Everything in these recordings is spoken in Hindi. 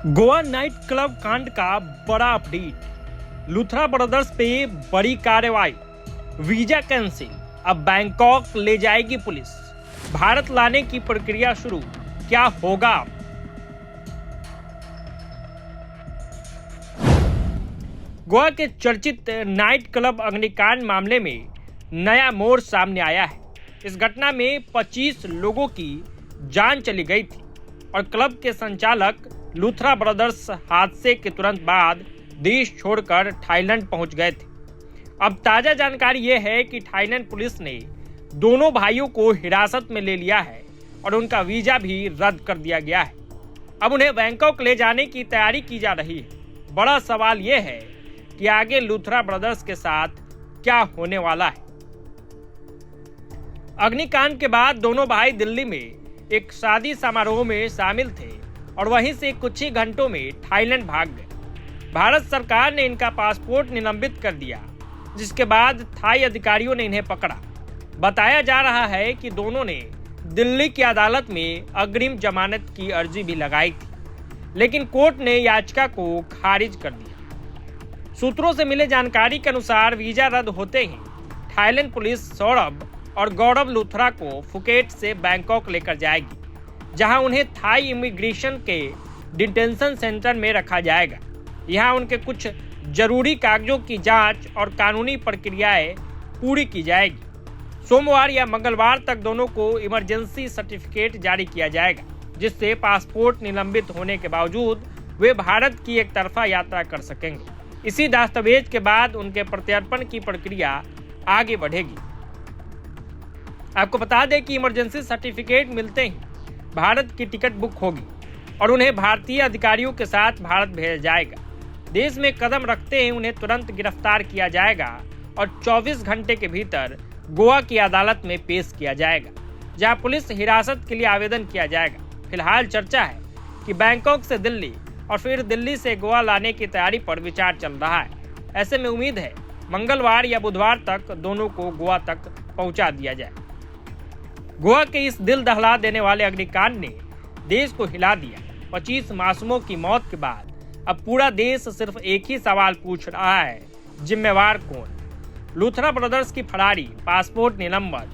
गोवा नाइट क्लब कांड का बड़ा अपडेट। लूथरा ब्रदर्स पे बड़ी कार्रवाई, वीजा कैंसिल, अब बैंकॉक ले जाएगी पुलिस। भारत लाने की प्रक्रिया शुरू, क्या होगा अब? गोवा के चर्चित नाइट क्लब अग्निकांड मामले में नया मोड़ सामने आया है। इस घटना में 25 लोगों की जान चली गई थी और क्लब के संचालक लूथरा ब्रदर्स हादसे के तुरंत बाद देश छोड़कर थाईलैंड पहुंच गए थे। अब ताजा जानकारी यह है कि थाईलैंड पुलिस ने दोनों भाइयों को हिरासत में ले लिया है और उनका वीजा भी रद्द कर दिया गया है। अब उन्हें बैंकॉक ले जाने की तैयारी की जा रही है। बड़ा सवाल यह है कि आगे लूथरा ब्रदर्स के साथ क्या होने वाला है। अग्निकांड के बाद दोनों भाई दिल्ली में एक शादी समारोह में शामिल थे और वहीं से कुछ ही घंटों में थाईलैंड भाग गए। भारत सरकार ने इनका पासपोर्ट निलंबित कर दिया, जिसके बाद थाई अधिकारियों ने इन्हें पकड़ा। बताया जा रहा है कि दोनों ने दिल्ली की अदालत में अग्रिम जमानत की अर्जी भी लगाई थी, लेकिन कोर्ट ने याचिका को खारिज कर दिया। सूत्रों से मिले जानकारी के अनुसार वीजा रद्द होते ही थाईलैंड पुलिस सौरभ और गौरव लूथरा को फुकेट से बैंकॉक लेकर जाएगी, जहां उन्हें थाई इमिग्रेशन के डिटेंशन सेंटर में रखा जाएगा। यहां उनके कुछ जरूरी कागजों की जांच और कानूनी प्रक्रियाएं पूरी की जाएगी। सोमवार या मंगलवार तक दोनों को इमरजेंसी सर्टिफिकेट जारी किया जाएगा, जिससे पासपोर्ट निलंबित होने के बावजूद वे भारत की एक तरफा यात्रा कर सकेंगे। इसी दस्तावेज के बाद उनके प्रत्यर्पण की प्रक्रिया आगे बढ़ेगी। आपको बता दें कि इमरजेंसी सर्टिफिकेट मिलते ही भारत की टिकट बुक होगी और उन्हें भारतीय अधिकारियों के साथ भारत भेजा जाएगा। देश में कदम रखते ही उन्हें तुरंत गिरफ्तार किया जाएगा और 24 घंटे के भीतर गोवा की अदालत में पेश किया जाएगा, जहां पुलिस हिरासत के लिए आवेदन किया जाएगा। फिलहाल चर्चा है कि बैंकॉक से दिल्ली और फिर दिल्ली से गोवा लाने की तैयारी पर विचार चल रहा है। ऐसे में उम्मीद है मंगलवार या बुधवार तक दोनों को गोवा तक पहुंचा दिया जाए। गोवा के इस दिल दहला देने वाले अग्निकांड ने देश को हिला दिया। 25 मासूमों की मौत के बाद अब पूरा देश सिर्फ एक ही सवाल पूछ रहा है, जिम्मेवार कौन? लूथरा ब्रदर्स की फरारी, पासपोर्ट निलंबन,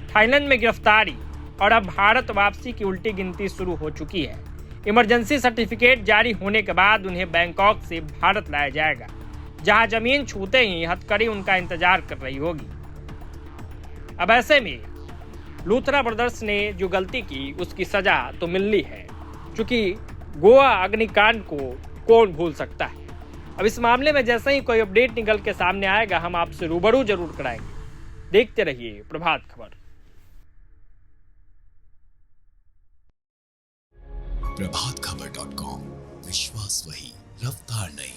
थाईलैंड में गिरफ्तारी और अब भारत वापसी की उल्टी गिनती शुरू हो चुकी है। इमरजेंसी सर्टिफिकेट जारी होने के बाद उन्हें बैंकॉक से भारत लाया जाएगा, जहां जमीन छूते ही हथकड़ी उनका इंतजार कर रही होगी। अब ऐसे में लूथरा ब्रदर्स ने जो गलती की उसकी सजा तो मिलनी है, क्योंकि गोवा अग्निकांड को कौन भूल सकता है। अब इस मामले में जैसे ही कोई अपडेट निकल के सामने आएगा, हम आपसे रूबरू जरूर कराएंगे। देखते रहिए प्रभात खबर। प्रभातखबर.com, विश्वास वही, रफ्तार नहीं।